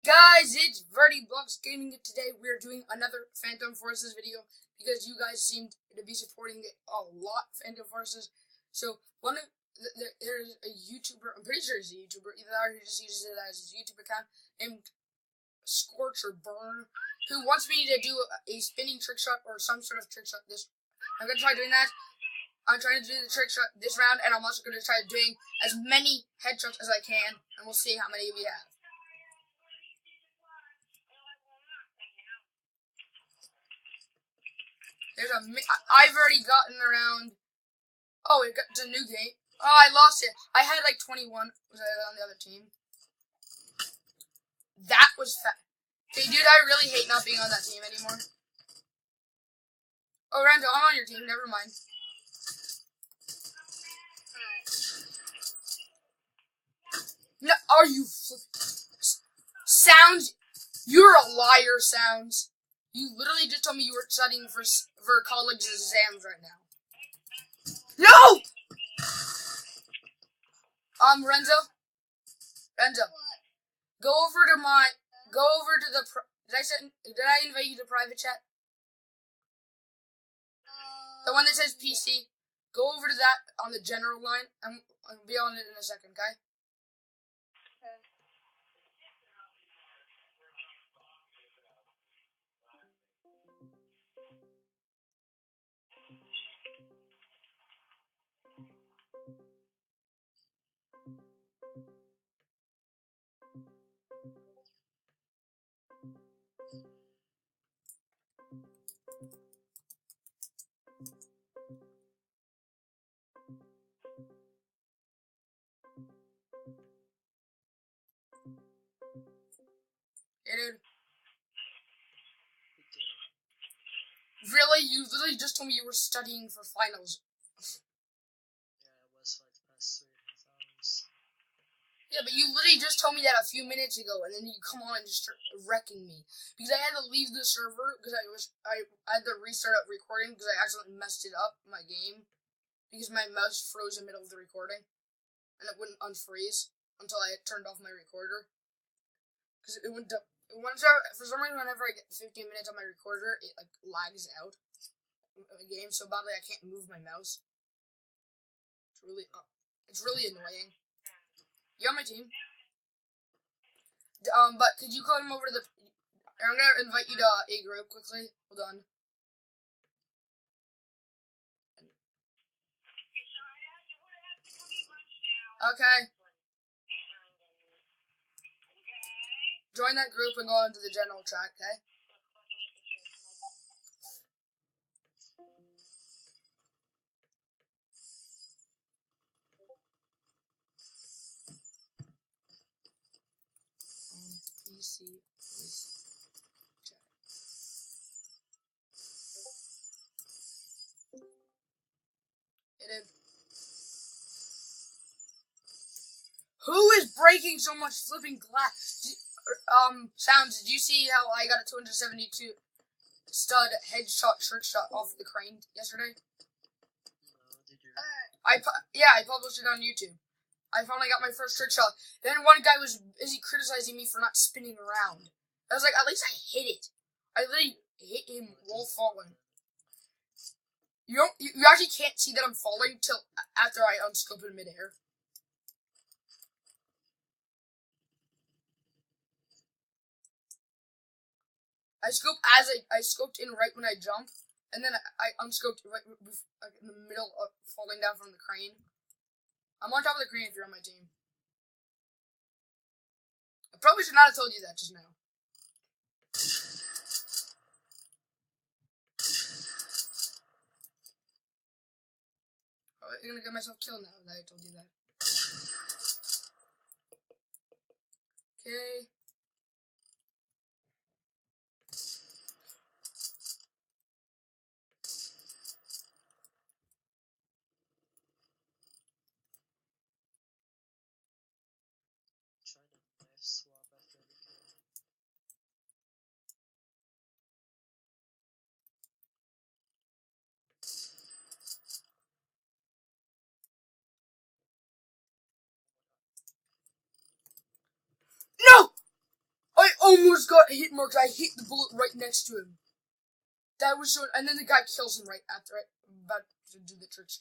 Guys, it's Verdi Blocks Gaming. Today we are doing another Phantom Forces video because you guys seemed to be supporting it a lot, Phantom Forces. So there's a YouTuber, I'm pretty sure he's a YouTuber, either that or he just uses it as his YouTube account, named Scorch or Burn, who wants me to do a spinning trick shot or some sort of trick shot I'm going to try doing that. I'm trying to do the trick shot this round, and I'm also going to try doing as many headshots as I can, and we'll see how many we have. I've already gotten around. Oh, it's a new game. Oh, I lost it. I had like 21 on the other team. That was fast. Okay, dude, I really hate not being on that team anymore. Oh, Randall, I'm on your team. Never mind. No, are you Sounds? You're a liar, Sounds. You literally just told me you were studying for college exams right now. No! Renzo? Go over to the, did I invite you to private chat? The one that says PC. Go over to that on the general line. I'll be on it in a second, okay? Hey, dude. Really? You literally just told me you were studying for finals. Yeah, it was for like the past 3.5 hours. Yeah, but you literally just told me that a few minutes ago, and then you come on and just start wrecking me. Because I had to leave the server, because I had to restart up recording, because I accidentally messed it up, my game. Because my mouse froze in the middle of the recording. And it wouldn't unfreeze until I had turned off my recorder. Because it went up. For some reason, whenever I get 15 minutes on my recorder, it like lags out the game so badly I can't move my mouse. It's really annoying. You're on my team. But could you come over to the? I'm gonna invite you to a group quickly. Hold on. Okay. Join that group and go into the general chat, okay? PC chat. It is. Who is breaking so much flipping glass? Sounds, did you see how I got a 272 stud headshot trick shot off the crane yesterday? No, did you? I published it on YouTube. I finally got my first trick shot. Then one guy was busy criticizing me for not spinning around. I was like, at least I hit it. I literally hit him while falling. You actually can't see that I'm falling till after I unscope in midair. I scoped in right when I jump, and then I unscoped right like in the middle of falling down from the crane. I'm on top of the crane if you're on my team. I probably should not have told you that just now. I'm gonna get myself killed now that I told you that. Okay. Trying to knife swap after every kill. No! almost got hit marked. I hit the bullet right next to him. That was so. And then the guy kills him right after I'm about to do the tricks.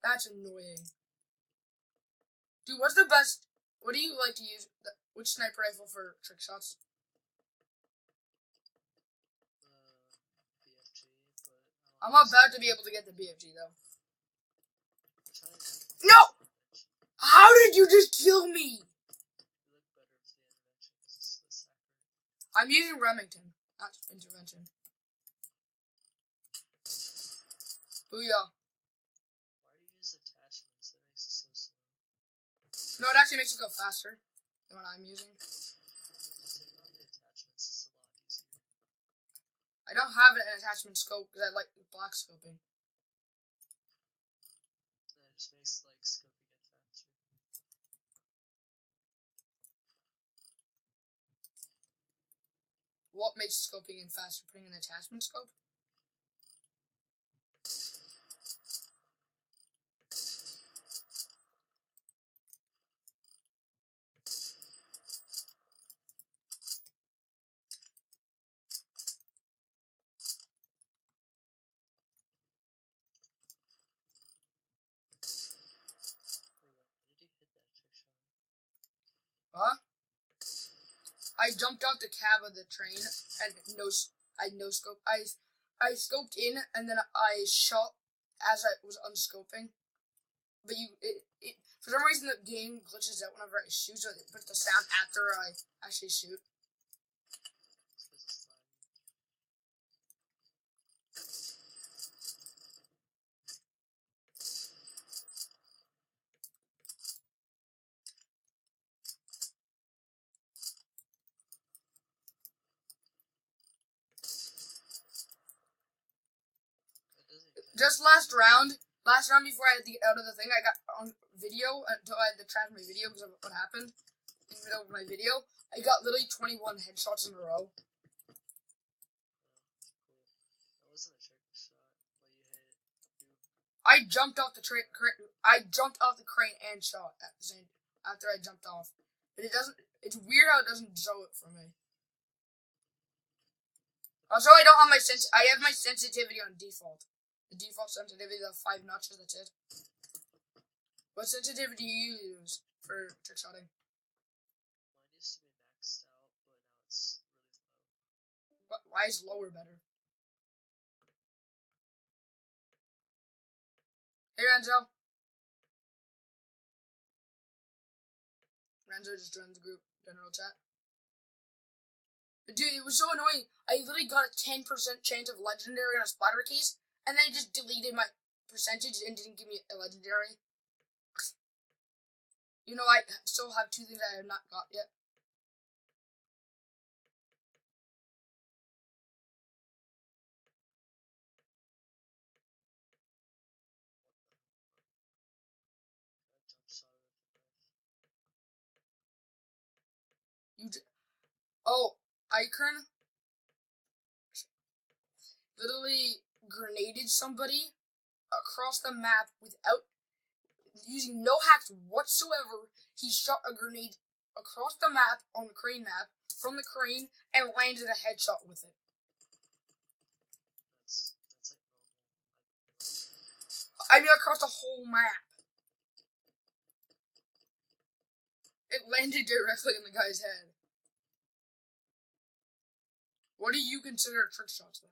That's annoying. Dude, what's the best? What do you like to use? Which sniper rifle for trick shots? BFG, but I'm about to be able to get the BFG though. I'm No! How did you just kill me? you look better with the intervention because it's the sacker. I'm using Remington, not intervention. Booyah. Why do you use attachments? That makes it so slow. No, it actually makes it go faster than what I'm using. Taking off the attachments is a lot easier. I don't have an attachment scope because I like black scoping. That just makes like scoping it faster. What makes scoping in faster? Putting an attachment scope? Wait, when did you hit that trick shot? Huh? I jumped out the cab of the train and no scope. I scoped in and then I shot as I was unscoping. But for some reason the game glitches out whenever I shoot, so it puts the sound after I actually shoot. It's because it's laggy. That doesn't count. Just last round before I had to get out of the thing, I got on video until I had to trash my video because of what happened in the middle of my video. I got literally 21 headshots in a row. Cool. That wasn't a trick shot, but you hit it. I jumped off the train. I jumped off the crane and shot at the same after I jumped off. But it doesn't. It's weird how it doesn't show it for me. Also, I don't have my I have my sensitivity on default. The default sensitivity of 5 notches. That's it. What sensitivity do you use for trick shotting? Mine used to be maxed out, but now it's really low. Why is lower better? Hey Renzo. Renzo just joined the group general chat. Dude, it was so annoying. I literally got a 10% chance of legendary on a splatter case, and then it just deleted my percentage and didn't give me a legendary. You know, I still have 2 things I have not got yet. I jump shot it with the knife. Oh, Icon literally grenaded somebody across the map without using no hacks whatsoever. He shot a grenade across the map on the crane map from the crane and landed a headshot with it. That's like normal. I mean, across the whole map. It landed directly in the guy's head. What do you consider trick shots then?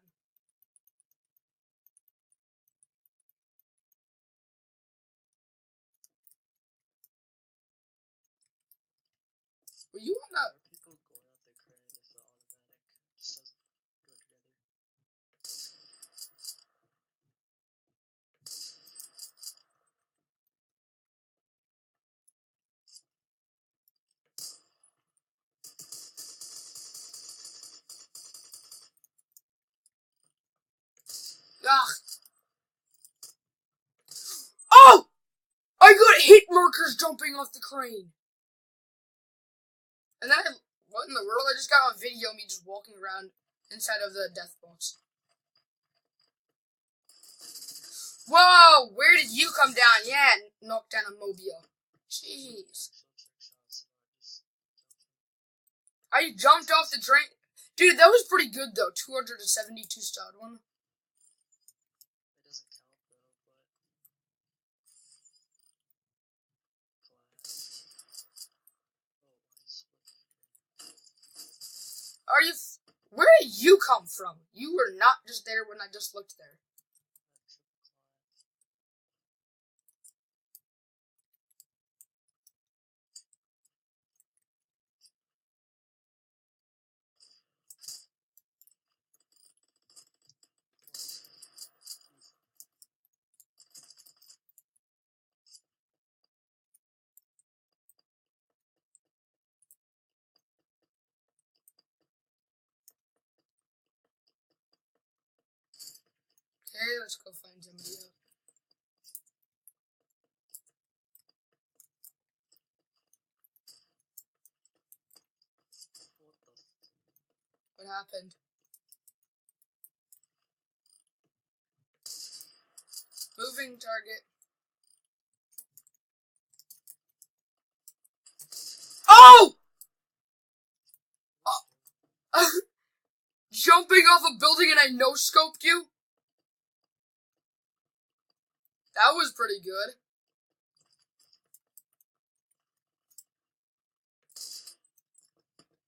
Were you on that? Are people going out the crane if the automatic just doesn't go together? Ugh. Oh! I got hit markers jumping off the crane. And then what in the world? I just got on video of me just walking around inside of the death box. Whoa! Where did you come down? Yeah, knocked down a mobile. Jeez. Actual trick shots, not just jumping. I jumped off the train. Dude, that was pretty good, though. 272 stud one. It doesn't count, though, but... Class. Oh, nice. Are you... Where did you come from? You were not just there when I just looked there. Okay, let's go find somebody else. What happened? Moving target. Oh! Jumping off a building and I no-scoped you? That was pretty good.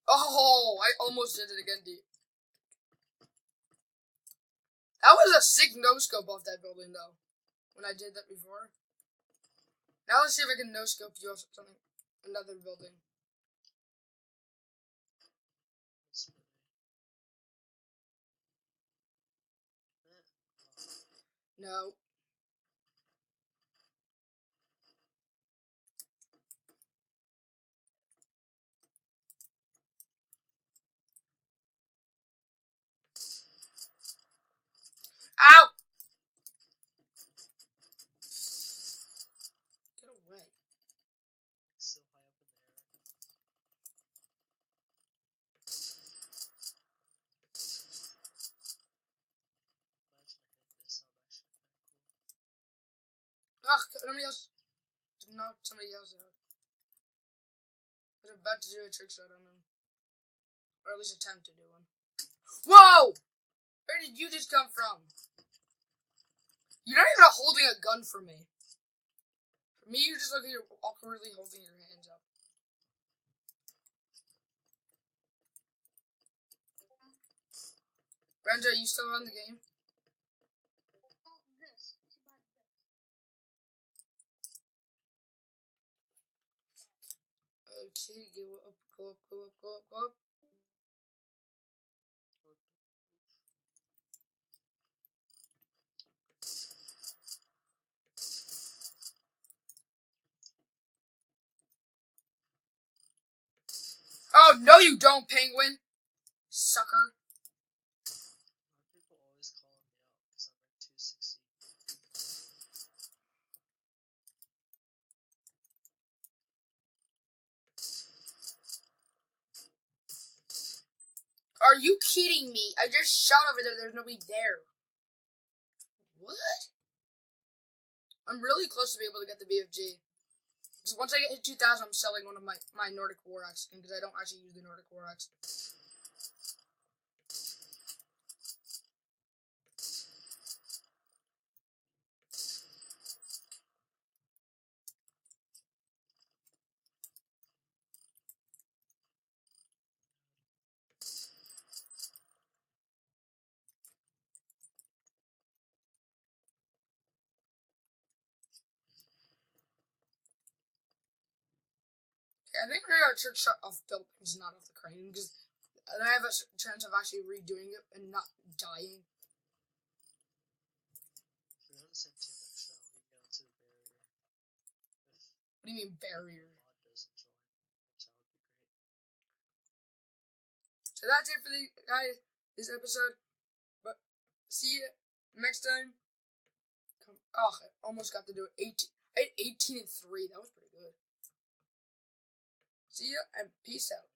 Oh, I almost did it again, D. That was a sick no-scope off that building, though. When I did that before. Now let's see if I can no-scope you off something. Another building. No. Ow! Get away. So high up in the air. Imagine I hit this, that would actually be kind of cool. Ugh, somebody else. Knock somebody else out. I was about to do a trick shot on him. Or at least attempt to do one. Whoa! Where did you just come from? You're not even holding a gun for me. For me, you're just like you're awkwardly holding your hands up. Brenda, are you still on the game? Okay, go up, go up, go up, go up, go up. Oh, no you don't, penguin! Sucker. People always calling me out because I'm ranked 260. Are you kidding me? I just shot over there, there's nobody there. What? I'm really close to be able to get the BFG. Because once I get to 2,000, I'm selling one of my Nordic War Axe skin, because I don't actually use the Nordic War Axe. I think I got a trick shot off buildings, not off the crane, because then I have a chance of actually redoing it and not dying. If we're on the same team next round, we can get onto the barrier. What do you mean, barrier? Mod doesn't join, which that would be great. So that's it for the guys, this episode. But see you next time. Oh, I almost got to do it. 18 and 3. That was pretty good. See ya and peace out.